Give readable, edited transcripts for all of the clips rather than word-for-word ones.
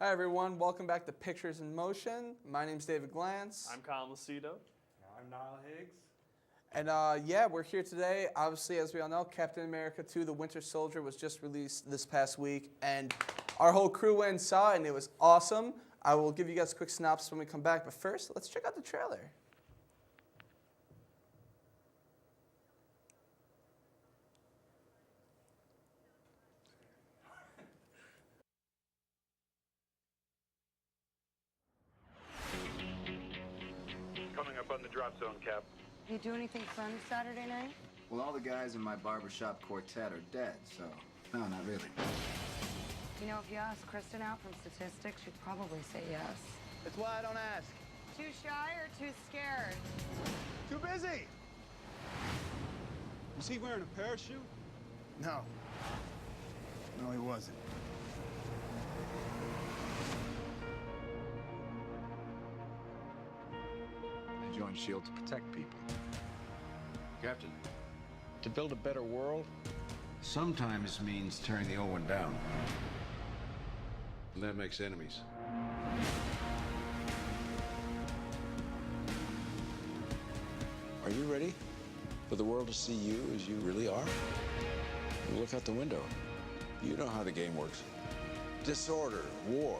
Hi everyone, welcome back to Pictures in Motion. My name's David Glantz. I'm Colin Lucido. I'm Niall Higgs. And we're here today. Obviously, as we all know, Captain America 2, The Winter Soldier was just released this past week. And our whole crew went and saw it, and it was awesome. I will give you guys a quick synopsis when we come back. But first, let's check out the trailer. Coming up on the drop zone, Cap. You do anything fun Saturday night? Well, all the guys in my barbershop quartet are dead, so no, not really. You know, if you ask Kristen out from statistics, she'd probably say yes. That's why I don't ask. Too shy or too scared? Too busy. Was he wearing a parachute? No. No, he wasn't. I joined S.H.I.E.L.D. to protect people. Captain, to build a better world sometimes means tearing the old one down. And that makes enemies. Are you ready for the world to see you as you really are? You look out the window. You know how the game works. Disorder, war.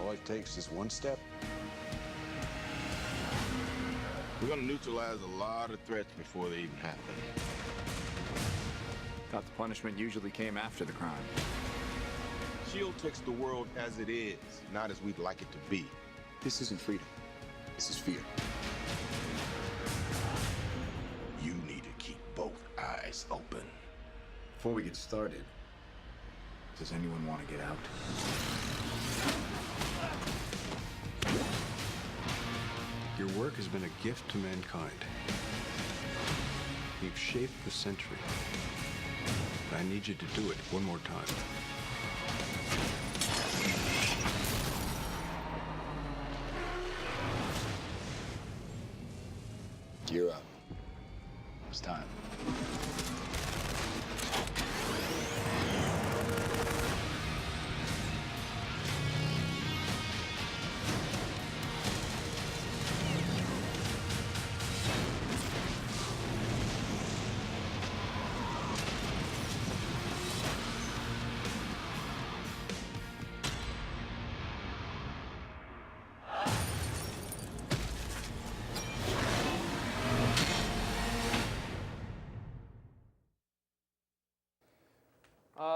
All it takes is one step. We're gonna neutralize a lot of threats before they even happen. Thought the punishment usually came after the crime. S.H.I.E.L.D. takes the world as it is, not as we'd like it to be. This isn't freedom. This is fear. You need to keep both eyes open. Before we get started, does anyone want to get out? Your work has been a gift to mankind. You've shaped the century. But I need you to do it one more time. Gear up. It's time.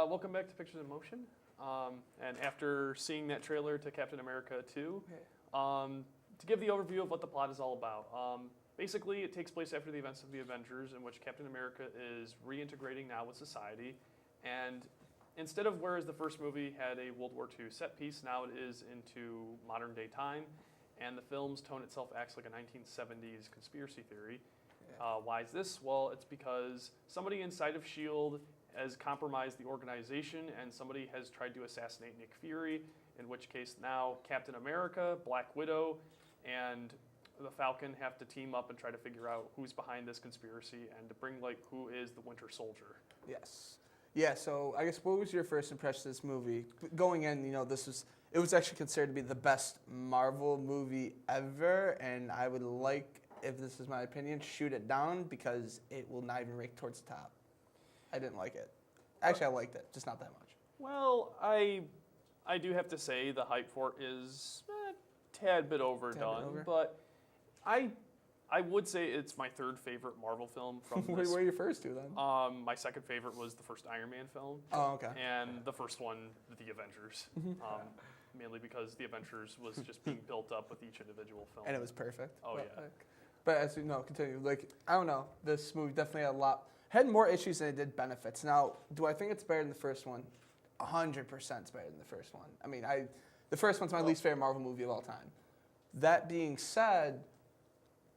Welcome back to Pictures in Motion. And after seeing that trailer to Captain America 2, to give the overview of what the plot is all about. Basically, it takes place after the events of the Avengers, in which Captain America is reintegrating now with society. And instead of whereas the first movie had a World War II set piece, now it is into modern day time. And the film's tone itself acts like a 1970s conspiracy theory. Why is this? Well, it's because somebody inside of S.H.I.E.L.D. has compromised the organization and somebody has tried to assassinate Nick Fury, in which case now Captain America, Black Widow, and the Falcon have to team up and try to figure out who's behind this conspiracy and to bring who is the Winter Soldier. Yes. Yeah, so I guess what was your first impression of this movie? Going in, it was actually considered to be the best Marvel movie ever, and I would like, if this is my opinion, shoot it down because it will not even rank towards the top. I didn't like it. Actually, I liked it, just not that much. Well, I do have to say the hype for it is a tad bit overdone, but I would say it's my third favorite Marvel film from this. What are your first two then? My second favorite was the first Iron Man film. Oh, okay. And the first one, The Avengers. Mainly because The Avengers was just being built up with each individual film. And it was perfect. Oh, yeah. But as you know, continue. I don't know. This movie definitely had more issues than it did benefits. Now, do I think it's better than the first one? 100% it's better than the first one. I mean, the first one's my least favorite Marvel movie of all time. That being said,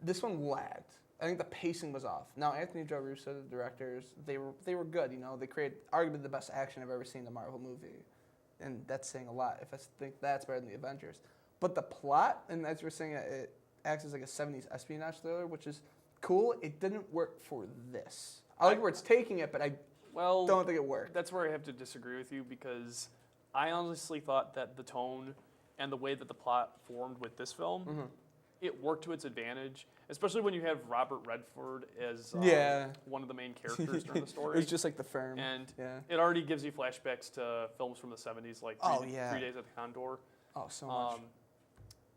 this one lagged. I think the pacing was off. Now, Anthony Joe Russo, the directors, they were good. They created arguably the best action I've ever seen in a Marvel movie. And that's saying a lot if I think that's better than the Avengers. But the plot, and as you were saying, it acts as like a 70s espionage thriller, which is cool. It didn't work for this. I like where it's taking it, but I don't think it worked. That's where I have to disagree with you because I honestly thought that the tone and the way that the plot formed with this film, it worked to its advantage, especially when you have Robert Redford as one of the main characters during the story. It's just like The Firm. And yeah. it already gives you flashbacks to films from the 70s, like Three Days at the Condor. Oh, so much.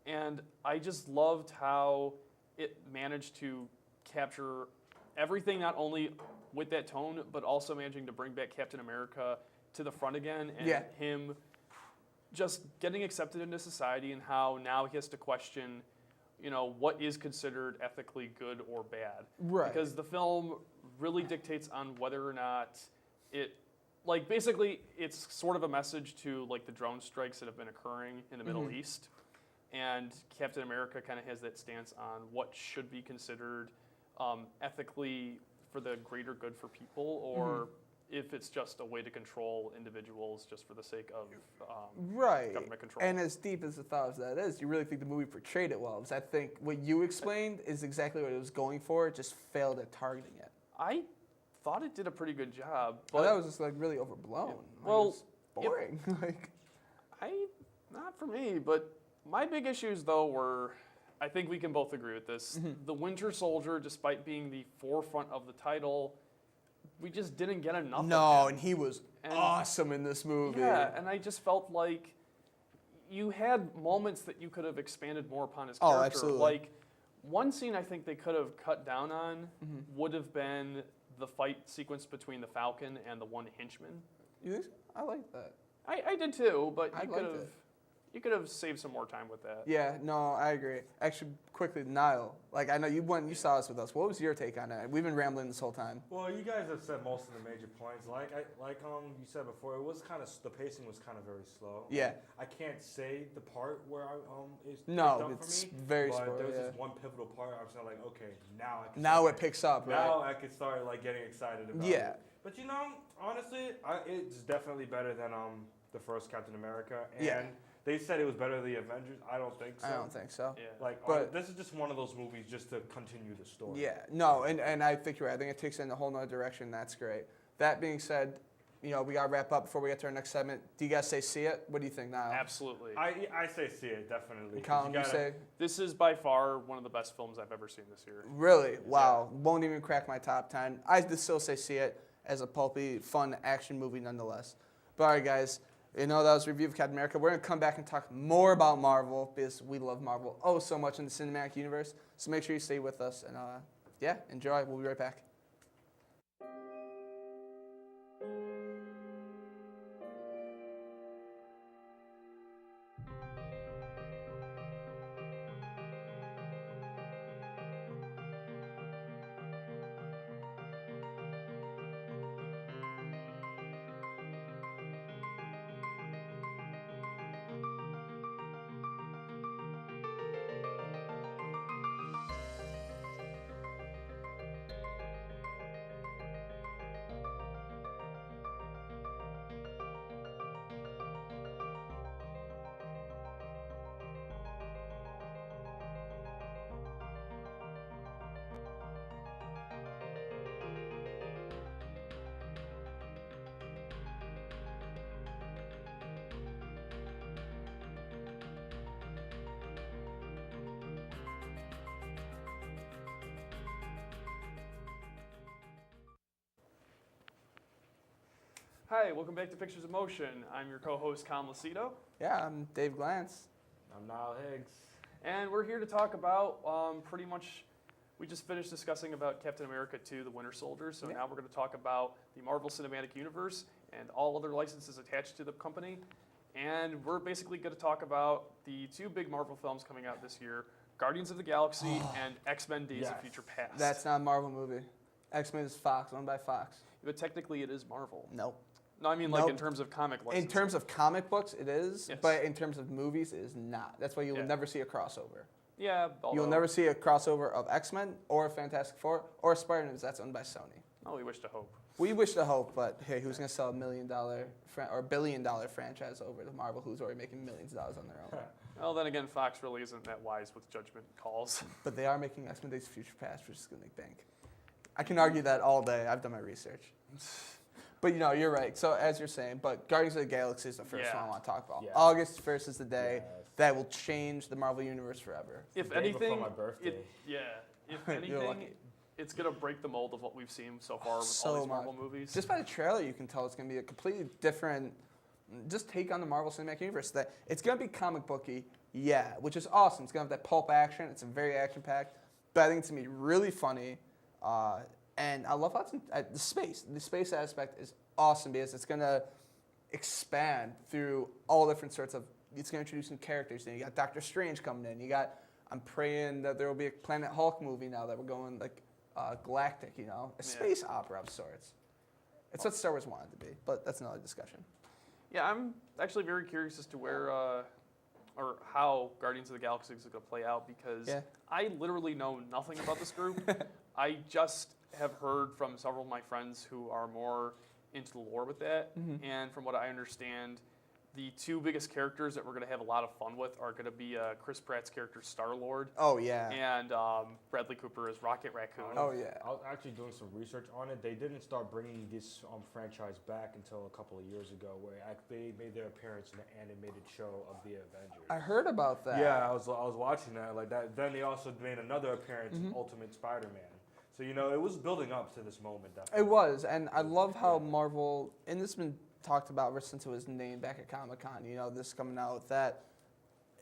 And I just loved how it managed to capture everything, not only with that tone, but also managing to bring back Captain America to the front again, and him just getting accepted into society, and how now he has to question, you know, what is considered ethically good or bad. Right. Because the film really dictates on whether or not it, like, basically it's sort of a message to, like, the drone strikes that have been occurring in the Middle East. And Captain America kind of has that stance on what should be considered ethically for the greater good for people, or if it's just a way to control individuals just for the sake of government control. And as deep as the thought of that is, you really think the movie portrayed it well? Because I think what you explained is exactly what it was going for. It just failed at targeting it. I thought it did a pretty good job, but that was just like really overblown. Well, it was boring. Like, not for me, but my big issues though were, I think we can both agree with this. The Winter Soldier, despite being the forefront of the title, we just didn't get enough of him. And he was awesome in this movie. Yeah, and I just felt like you had moments that you could have expanded more upon his character. Oh, absolutely. Like, one scene I think they could have cut down on would have been the fight sequence between the Falcon and the one henchman. You think so? I like that. I did too, but I liked it. You could have saved some more time with that. Yeah, no, I agree. Actually, quickly, Niall, like I know you saw this with us. What was your take on it? We've been rambling this whole time. Well, you guys have said most of the major points. Like you said before, it was kind of, the pacing was kind of very slow. Yeah. I can't say the part where it's it's very but slow. there was this one pivotal part. I was like, okay, now I can. Now it picks up, right? Now I can start like getting excited about it. But you know, honestly, it's definitely better than the first Captain America. And they said it was better than the Avengers. I don't think so. I don't think so. Yeah. Like, this is just one of those movies just to continue the story. Yeah, no, and I think you're right. I think it takes it in a whole nother direction. That's great. That being said, you know, we got to wrap up before we get to our next segment. Do you guys say see it? What do you think, Niall? Absolutely. I say see it, definitely. Colin, you say? This is by far one of the best films I've ever seen this year. Really? Wow. Yeah. Won't even crack my top 10. I still say see it as a pulpy, fun action movie nonetheless. But all right, guys. You know, that was a review of Captain America. We're going to come back and talk more about Marvel because we love Marvel so much in the cinematic universe. So make sure you stay with us. And, enjoy. We'll be right back. Hi, welcome back to Pictures of Motion. I'm your co-host, Colin Lucido. Yeah, I'm Dave Glantz. I'm Niall Higgs. And we're here to talk about pretty much, we just finished discussing about Captain America 2, The Winter Soldier, so now we're going to talk about the Marvel Cinematic Universe and all other licenses attached to the company. And we're basically going to talk about the two big Marvel films coming out this year, Guardians of the Galaxy and X-Men Days of Future Past. That's not a Marvel movie. X-Men is Fox, owned by Fox. But technically it is Marvel. Nope. No, I mean like in terms of comic licenses. In terms of comic books, it is, but in terms of movies, it is not. That's why you will never see a crossover. Yeah, You'll never see a crossover of X-Men or Fantastic Four or Spider-Man because that's owned by Sony. Oh, we wish to hope. We wish to hope, but hey, who's going to sell $1 million or $1 billion franchise over to Marvel, who's already making millions of dollars on their own? Well, then again, Fox really isn't that wise with judgment calls. But they are making X-Men Days of Future Past, which is going to make bank. I can argue that all day. I've done my research. But you're right. So as you're saying, but Guardians of the Galaxy is the first one I want to talk about. Yeah. August 1st is the day that will change the Marvel Universe forever. If The day before anything, my birthday. if You're anything, lucky. it's gonna break the mold of what we've seen so far with So all these much. Marvel movies. Just by the trailer, you can tell it's going to be a completely different, just take on the Marvel Cinematic Universe. That it's going to be comic booky, yeah, which is awesome. It's going to have that pulp action. It's very action packed, but I think it's going to be really funny. And I love how it's in, the space. The space aspect is awesome because it's going to expand through all different sorts of. It's going to introduce some characters. You got Doctor Strange coming in. You got. I'm praying that there will be a Planet Hulk movie now that we're going like galactic. A space opera of sorts. It's what Star Wars wanted to be, but that's another discussion. Yeah, I'm actually very curious as to where or how Guardians of the Galaxy is going to play out because I literally know nothing about this group. I just have heard from several of my friends who are more into the lore with that, and from what I understand, the two biggest characters that we're going to have a lot of fun with are going to be Chris Pratt's character Star-Lord. Oh, yeah. And Bradley Cooper as Rocket Raccoon. Oh, yeah. I was actually doing some research on it. They didn't start bringing this franchise back until a couple of years ago, where they made their appearance in the animated show of the Avengers. I heard about that. Yeah, I was watching that like that. Then they also made another appearance in Ultimate Spider-Man. So it was building up to this moment. Definitely. It was, and I love how Marvel, and this has been talked about ever since it was named back at Comic-Con, this coming out, that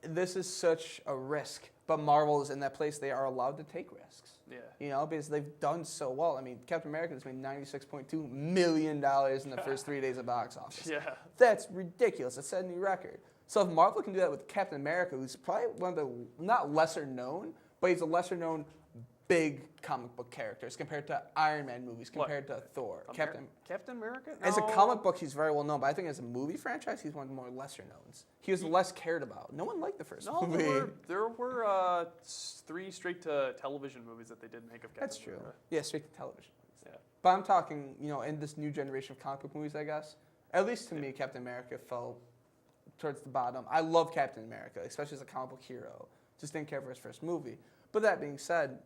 this is such a risk, but Marvel is in that place they are allowed to take risks. Yeah. Because they've done so well. I mean, Captain America has made $96.2 million in the first 3 days of box office. Yeah. That's ridiculous. It set a new record. So if Marvel can do that with Captain America, who's probably one of the, not lesser known, but he's a lesser known big comic book characters compared to Iron Man movies, compared to Thor. Captain America? As a No. comic book, he's very well known, but I think as a movie franchise, he's one of the more lesser knowns. He was less cared about. No one liked the first No, movie. there were 3 straight to television movies that they did make of Captain That's true. America. Yeah, straight to television. Yeah. But I'm talking, in this new generation of comic book movies, I guess. At least to me, Captain America fell towards the bottom. I love Captain America, especially as a comic book hero. Just didn't care for his first movie. But that being said,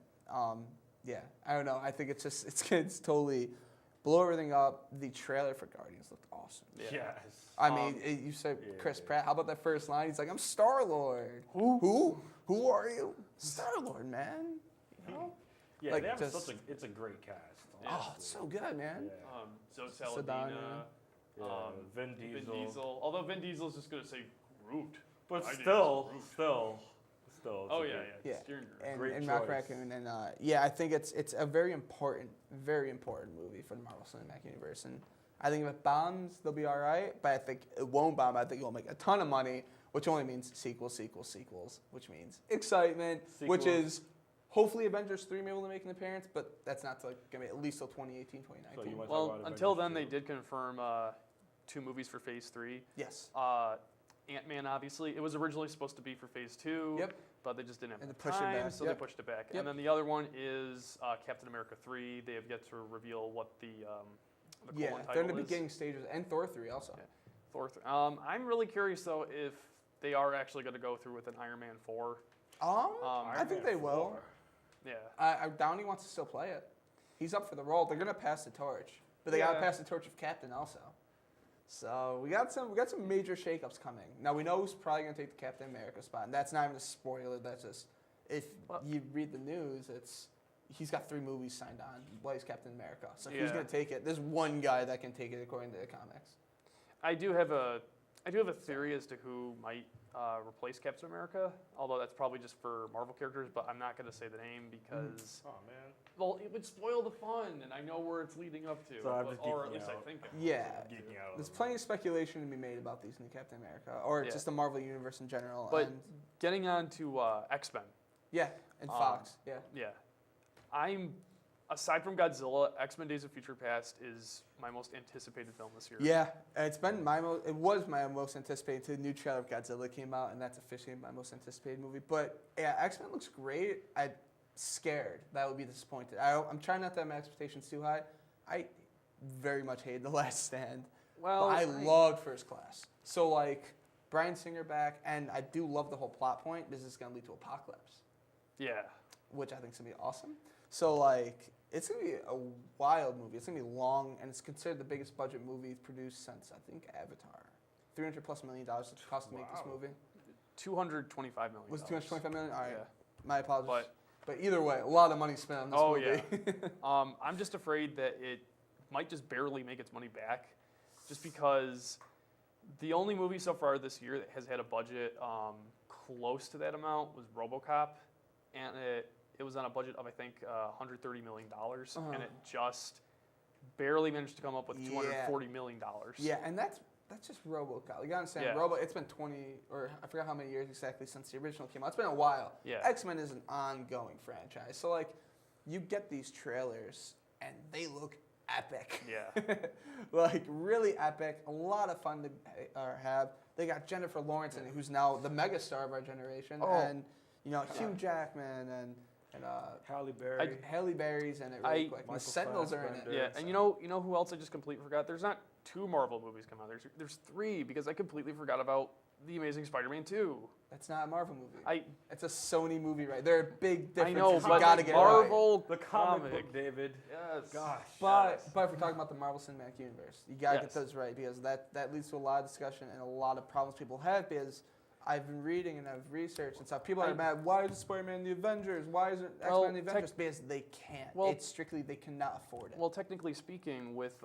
yeah, I don't know. I think it's totally blow everything up. The trailer for Guardians looked awesome. Yeah. Yes. I mean, you said Chris Pratt. How about that first line? He's like, "I'm Star-Lord." Who? Who are you? Star-Lord, man. Yeah, Like, they have just- it's a great cast. Oh, honestly. it's so good, man. Yeah. Zoe Saldana. Saladina, Vin Diesel. Although Vin Diesel's just going to say Groot. But My name is still. It's Oh, a yeah, great- yeah. Yeah, Steering and, Great and Rock choice. Raccoon, and yeah, I think it's a very important movie for the Marvel Cinematic Universe, and I think if it bombs, they'll be all right. But I think it won't bomb. I think it'll make a ton of money, which only means sequels, which means excitement, which Sequels. is hopefully Avengers 3 may be able to make an appearance, but that's not till, gonna be at least till 2018, 2019. So you want- Well, Talk about until Avengers then, they 2. did confirm 2 movies for Phase 3. Yes. Ant-Man, obviously. It was originally supposed to be for Phase 2. Yep. But they just didn't have And enough they pushed it time, back. so Yep. they pushed it back. Yep. And then the other one is Captain America 3. They have yet to reveal what the Yeah, colon they're title in the is. beginning stages, and Thor 3 also. Yeah. Thor 3. I'm really curious, though, if they are actually going to go through with an Iron Man 4. I think they will. Yeah. Downey wants to still play it. He's up for the role. They're gonna pass the torch, but they gotta Yeah. pass the torch of Captain also. So we got some major shakeups coming. Now we know who's probably gonna take the Captain America spot, and that's not even a spoiler. That's just if you read the news, he's got 3 movies signed on. Well, he's Captain America, so who's Yeah. gonna take it? There's one guy that can take it according to the comics. I do have a theory as to who might replace Captain America, although that's probably just for Marvel characters, but I'm not going to say the name because, Oh man. well, it would spoil the fun, and I know where it's leading up to, So I'm but- just or at geeking least I out. think. Yeah, Geeking out. there's plenty of speculation to be made about these new Captain America, or Yeah. just the Marvel universe in general. But and getting on to X-Men, yeah, and Fox. Yeah. yeah, aside from Godzilla, X-Men: Days of Future Past is my most anticipated film this year. Yeah, it was my most anticipated. The new trailer of Godzilla came out, and that's officially my most anticipated movie. But yeah, X-Men looks great. I'm scared that I would be disappointed. I'm trying not to have my expectations too high. I very much hated The Last Stand. Well, but I loved First Class. So like Bryan Singer back, and I do love the whole plot point. This is gonna lead to Apocalypse, Yeah. which I think is gonna be awesome. So like It's going to be a wild movie. It's going to be long, and it's considered the biggest budget movie produced since, I think, Avatar. $300+ million it cost to make this movie. $225 million. Was it $225 million? All right. Yeah. My apologies. But either way, a lot of money spent on this movie. Yeah. I'm just afraid that it might just barely make its money back, just because the only movie so far this year that has had a budget close to that amount was RoboCop, and it was on a budget of, I think, $130 million, and it just barely managed to come up with $240 million. Yeah, and that's just RoboCop. You gotta understand, it's been 20, or I forgot how many years exactly since the original came out. It's been a while. Yeah. X-Men is an ongoing franchise. So, like, you get these trailers, and they look epic. Yeah. Like, really epic. A lot of fun to have. They got Jennifer Lawrence in it, who's now the megastar of our generation. Oh. And, you know, Hugh Jackman and Halle Berry. Halle Berry's in it really quick. And the Sentinels are in it. Yeah, and you know who else I just completely forgot? There's not 2 Marvel movies come out. There's 3, because I completely forgot about The Amazing Spider-Man 2. That's not a Marvel movie. It's a Sony movie, right? There are big differences. I know, you but gotta get Marvel, the comic book, David. Yes. Gosh. But if we're talking about the Marvel Cinematic Universe, you gotta get Yes. those right, because that leads to a lot of discussion and a lot of problems people have, because I've been reading and I've researched and stuff. People are mad, why is Spider-Man in the Avengers? Why is it X-Men in the Avengers? Because they can't. It's strictly, they cannot afford it. Well, technically speaking, with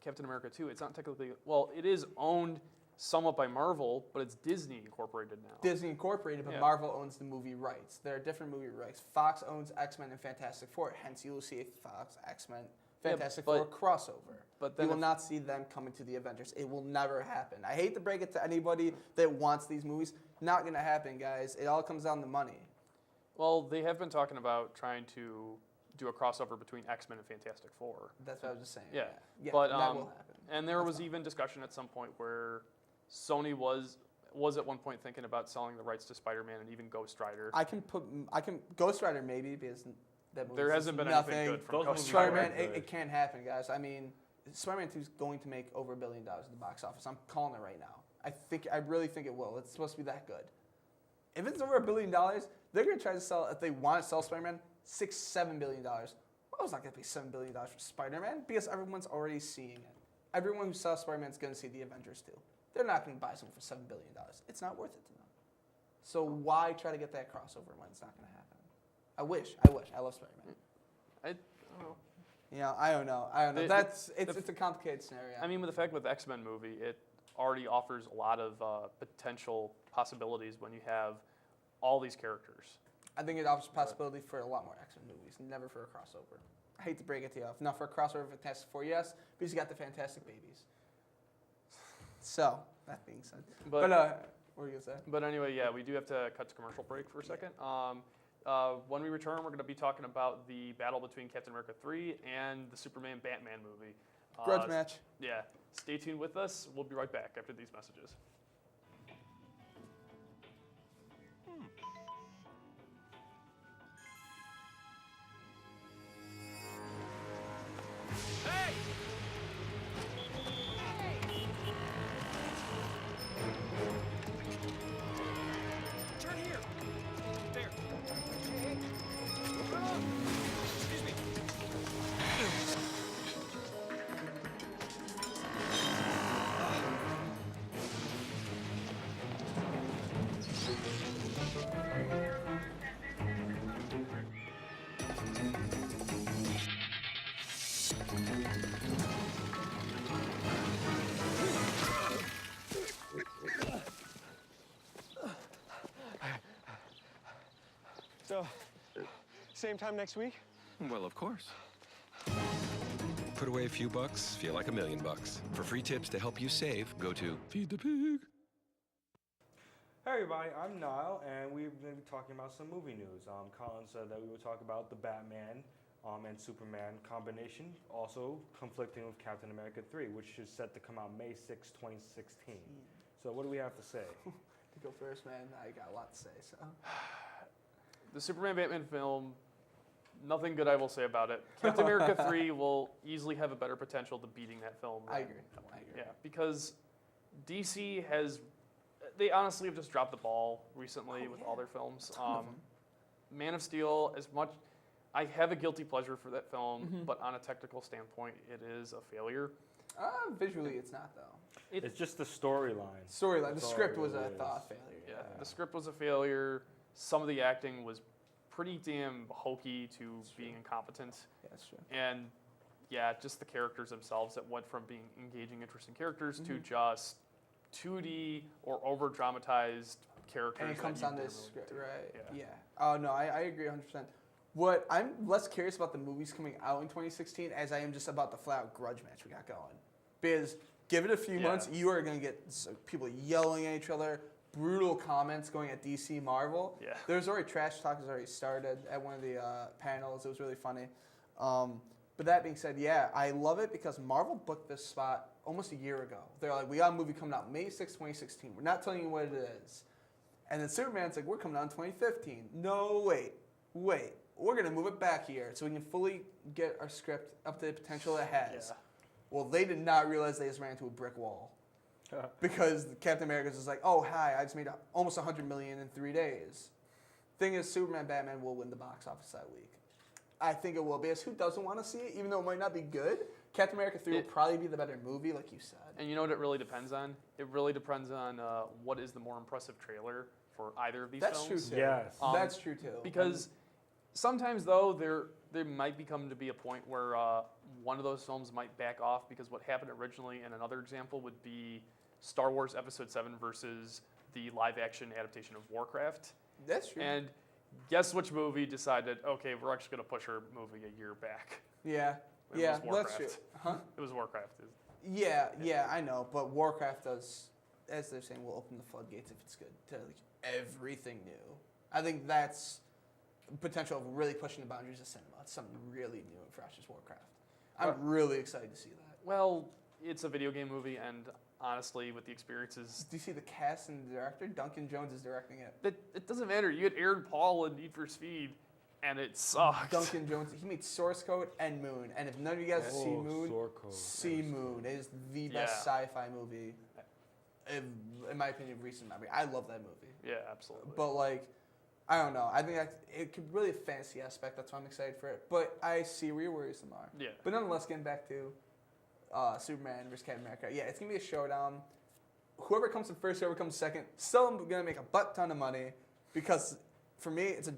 Captain America 2, it's not technically, well, it is owned somewhat by Marvel, but it's Disney Incorporated now. Disney Incorporated, but Marvel owns the movie rights. There are different movie rights. Fox owns X-Men and Fantastic Four, hence you will see a Fox, X-Men, Fantastic Four crossover. But you will not see them coming to the Avengers. It will never happen. I hate to break it to anybody that wants these movies. Not going to happen, guys. It all comes down to money. Well, they have been talking about trying to do a crossover between X-Men and Fantastic Four. That's what I was just saying. Yeah, but that will happen. And there was even discussion at some point where Sony was at one point thinking about selling the rights to Spider-Man and even Ghost Rider. I can Ghost Rider maybe, because that movie there hasn't been nothing. anything good from Ghost Spider-Man. Rider. It can't happen, guys. I mean, Spider-Man 2 is going to make over $1 billion at the box office. I'm calling it right now. I really think it will. It's supposed to be that good. If it's over $1 billion, they're going to try to sell, if they want to sell Spider-Man, $6-7 billion. Well, it's not going to pay $7 billion for Spider-Man, because everyone's already seeing it. Everyone who saw Spider-Man is going to see the Avengers too. They're not going to buy something for $7 billion. It's not worth it to them. So why try to get that crossover when it's not going to happen? I wish. I love Spider-Man. I don't know. You know, I don't know. It's a complicated scenario. I mean, with the fact with the X-Men movie, it already offers a lot of potential possibilities when you have all these characters. I think it offers possibility for a lot more X-Men movies, never for a crossover. I hate to break it to you. Not for a crossover with Fantastic Four, yes, because you got the Fantastic Babies. So, that being said. But what were you going to say? But anyway, yeah, we do have to cut to commercial break for a second. When we return, we're going to be talking about the battle between Captain America 3 and the Superman Batman movie. Grudge match. Yeah. Stay tuned with us. We'll be right back after these messages. So, same time next week? Well, of course. Put away a few bucks, feel like $1 million. For free tips to help you save, go to Feed the Pig. Hey everybody, I'm Niall, and we're going to be talking about some movie news. Colin said that we would talk about the Batman and Superman combination, also conflicting with Captain America 3, which is set to come out May 6, 2016. So what do we have to say? To go first, man, I got a lot to say. So, the Superman Batman film, nothing good I will say about it. Captain America 3 will easily have a better potential to beating that film. I agree. Yeah, because DC they honestly have just dropped the ball recently with all their films. Man of Steel, as much, I have a guilty pleasure for that film, but on a technical standpoint, it is a failure. Visually, it's not though. It's just the storyline. Storyline. The That's all script it was really a is. failure. Yeah, the script was a failure. Some of the acting was pretty damn hokey to being incompetent. Yeah, that's true. And yeah, just the characters themselves that went from being engaging, interesting characters to just 2D or over dramatized characters. And it comes that down you to didn't the really script, get to. right? Yeah. Oh no, I agree 100%. What I'm less curious about the movies coming out in 2016 as I am just about the flat out grudge match we got going. Because give it a few months, you are going to get people yelling at each other, brutal comments going at DC Marvel. Yeah. There's already trash talk has already started at one of the panels. It was really funny. But that being said, yeah, I love it because Marvel booked this spot almost a year ago. They're like, we got a movie coming out May 6, 2016. We're not telling you what it is. And then Superman's like, we're coming out in 2015. No, wait. We're going to move it back here so we can fully get our script up to the potential it has. Yeah. Well, they did not realize they just ran into a brick wall. Because Captain America's just like, oh, hi, I just made almost $100 million in 3 days. Thing is, Superman Batman will win the box office that week. I think it will, because who doesn't want to see it, even though it might not be good? Captain America 3 will probably be the better movie, like you said. And you know what it really depends on? It really depends on what is the more impressive trailer for either of these films. That's true, too. Yes. That's true, too. Because sometimes, though, there might become to be a point where one of those films might back off, because what happened originally, and another example would be Star Wars Episode 7 versus the live-action adaptation of Warcraft. That's true. And guess which movie decided, okay, we're actually going to push our movie a year back? Yeah. It Yeah, was Warcraft. that's true. Huh? It was Warcraft. Yeah, I know. But Warcraft does, as they're saying, will open the floodgates if it's good to like, everything new. I think that's potential of really pushing the boundaries of cinema. It's something really new and fresh as Warcraft. I'm really excited to see that. Well, it's a video game movie, and honestly, with the experiences... Do you see the cast and the director? Duncan Jones is directing it. It doesn't matter. You had Aaron Paul in Need for Speed, and it sucked. Duncan Jones, he made Source Code and Moon. And if none of you guys see Moon, see Moon. It is the best sci-fi movie, in my opinion, of recent memory. I love that movie. Yeah, absolutely. But like, I don't know. I think it could really a fantasy aspect. That's why I'm excited for it. But I see where your worries are. Yeah. But nonetheless, getting back to Superman versus Captain America. Yeah, it's gonna be a showdown. Whoever comes in first, whoever comes second, still gonna make a butt ton of money, because for me, it's a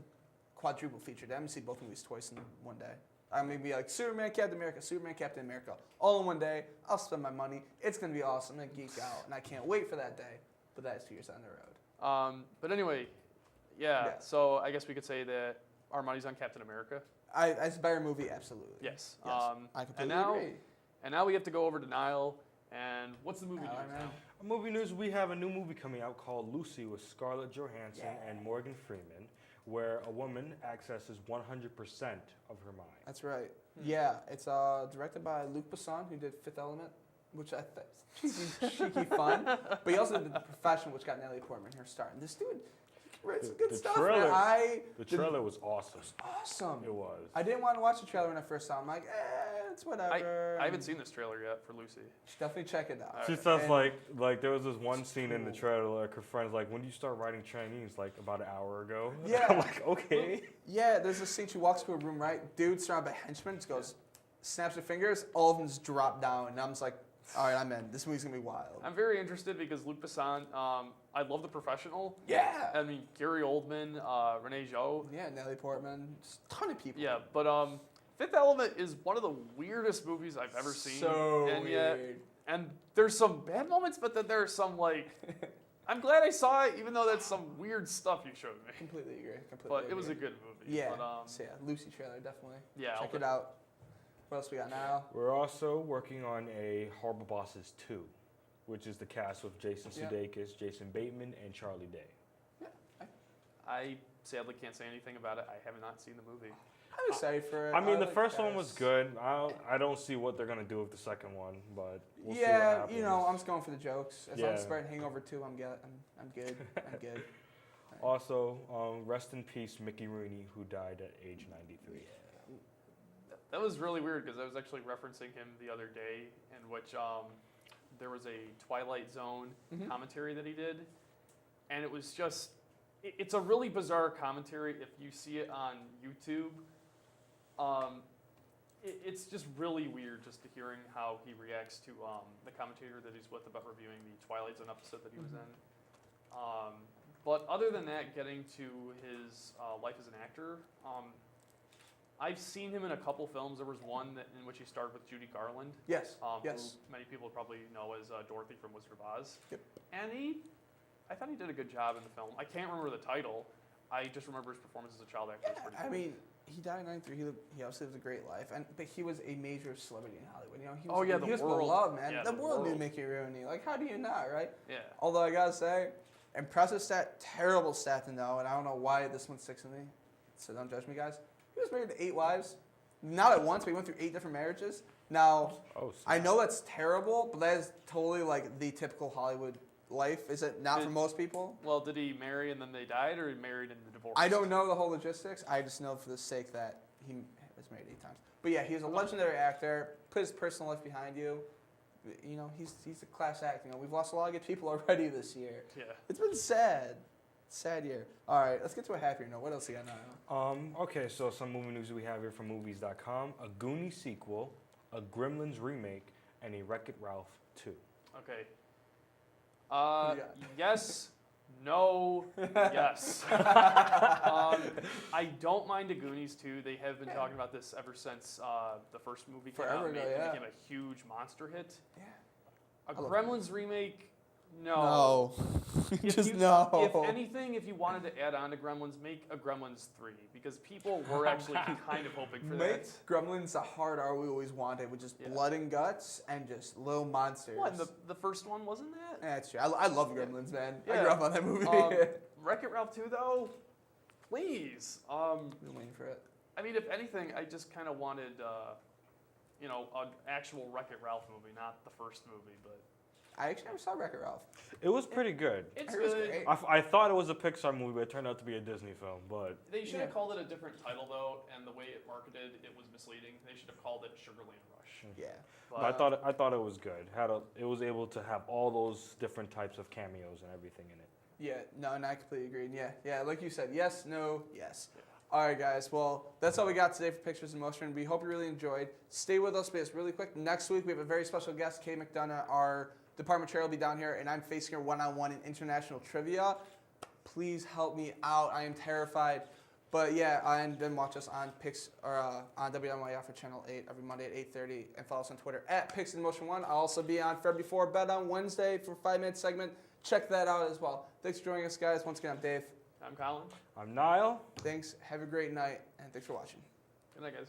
quadruple feature. I'm gonna see both movies twice in one day. I'm gonna be like Superman, Captain America, all in one day. I'll spend my money. It's gonna be awesome. I'm gonna geek out, and I can't wait for that day. But that is 2 years down the road. But anyway, yeah. So I guess we could say that our money's on Captain America. It's a better movie, absolutely. Yes. I completely agree. And now we have to go over to Niall. And what's the movie news now? Movie news, we have a new movie coming out called Lucy with Scarlett Johansson and Morgan Freeman, where a woman accesses 100% of her mind. That's right. Yeah, it's directed by Luc Besson, who did Fifth Element, which I think is cheeky fun. But he also did The Professional, which got Natalie Portman her star. And this dude writes some good stuff. Trailer, man. the trailer was awesome. Awesome. It was. I didn't want to watch the trailer when I first saw it. I'm like, it's whatever. I haven't seen this trailer yet for Lucy. Definitely check it out. She says like there was this one scene in the trailer, like her friend's like, when do you start writing Chinese? Like about an hour ago. Yeah. I'm like, okay. Yeah, there's this scene, she walks to a room, right? Dude surrounded by henchmen, just goes, snaps her fingers, all of them just drop down. And I'm just like, all right, I'm in. This movie's going to be wild. I'm very interested because Luc Besson, I love The Professional. Yeah. I mean, Gary Oldman, Renee Zhou. Yeah, Natalie Portman, just a ton of people. Yeah, but Fifth Element is one of the weirdest movies I've ever seen. So and weird. And there's some bad moments, but then there's some like... I'm glad I saw it, even though that's some weird stuff you showed me. Completely agree. But it was a good movie. Yeah. But, So yeah, Lucy trailer, definitely. Yeah. Check it out. What else we got now? We're also working on a Horrible Bosses 2, which is the cast with Jason Sudeikis, Jason Bateman, and Charlie Day. Yeah. I sadly can't say anything about it. I have not seen the movie. I'm excited for it. I mean, the like first one was cast. good. I don't see what they're going to do with the second one, but we'll see what Yeah, happens. you know, I'm just going for the jokes. As long as it's Yeah. better than Hangover 2, I'm good. I'm good. I'm good. Also, rest in peace, Mickey Rooney, who died at age 93. That was really weird because I was actually referencing him the other day, in which there was a Twilight Zone commentary that he did, and it was just, it's a really bizarre commentary. If you see it on YouTube, It's just really weird just to hearing how he reacts to the commentator that he's with about reviewing the Twilight Zone episode that he was in. But other than that, getting to his life as an actor, I've seen him in a couple films. There was one in which he starred with Judy Garland. Yes. Who many people probably know as Dorothy from Wizard of Oz. Yep. And I thought he did a good job in the film. I can't remember the title. I just remember his performance as a child actor. Yeah, I mean, he died in '93. He obviously lived a great life, but he was a major celebrity in Hollywood. You know, he was beloved, man. Yeah, the world knew Mickey Rooney. Like, how do you not, right? Yeah. Although I gotta say, impressive stat, terrible stat to know, and I don't know why this one sticks with me. So don't judge me, guys. He was married to 8 wives, not at once, but he went through 8 different marriages. Now, I know that's terrible, but that is totally like the typical Hollywood life, is it not for most people? Well, did he marry and then they died, or he married and divorced? I don't know the whole logistics. I just know for the sake that he was married 8 times. But yeah, he was a legendary actor. Put his personal life behind you. You know, he's a class act. You know, we've lost a lot of good people already this year. Yeah. It's been sad. Sad year. All right, let's get to a happier note. What else you got now? Okay, so some movie news we have here from Movies.com: a Goonies sequel, a Gremlins remake, and a Wreck-It Ralph 2. Okay. Yes, no, yes. I don't mind the Goonies 2. They have been talking about this ever since the first movie came out. Forever ago, It yeah. became a huge monster hit. Yeah. A Gremlins remake, no. No. Just no. If anything, if you wanted to add on to Gremlins, make a Gremlins 3, because people were actually kind of hoping for Make that. Gremlins the hard R we always wanted, with just blood and guts and just little monsters. What, the first one wasn't that? That's true. I love Gremlins, man. I Yeah. grew up on that movie. Wreck-It Ralph 2, though, please. Been waiting for it. I mean, if anything, I just kind of wanted, an actual Wreck-It Ralph movie, not the first movie, but... I actually never saw Wreck-It Ralph. It was pretty good. It's It was good. great. I thought it was a Pixar movie, but it turned out to be a Disney film. But They should have called it a different title, though, and the way it marketed, it was misleading. They should have called it Sugarland Rush. Yeah. But I thought it was good. It was able to have all those different types of cameos and everything in it. Yeah, no, and I completely agree. Yeah, like you said, yes, no, yes. All right, guys. Well, that's all we got today for Pictures in Motion. We hope you really enjoyed. Stay with us, because really quick, next week we have a very special guest, Kay McDonough. Our department chair will be down here, and I'm facing her one-on-one in international trivia. Please help me out. I am terrified. But yeah, and then watch us on on WNYF for Channel 8 every Monday at 8:30, and follow us on Twitter at PixelMotion1. I'll also be on Fred Before Bed on Wednesday for a 5-minute segment. Check that out as well. Thanks for joining us, guys. Once again, I'm Dave. I'm Colin. I'm Niall. Thanks. Have a great night, and thanks for watching. Good night, guys.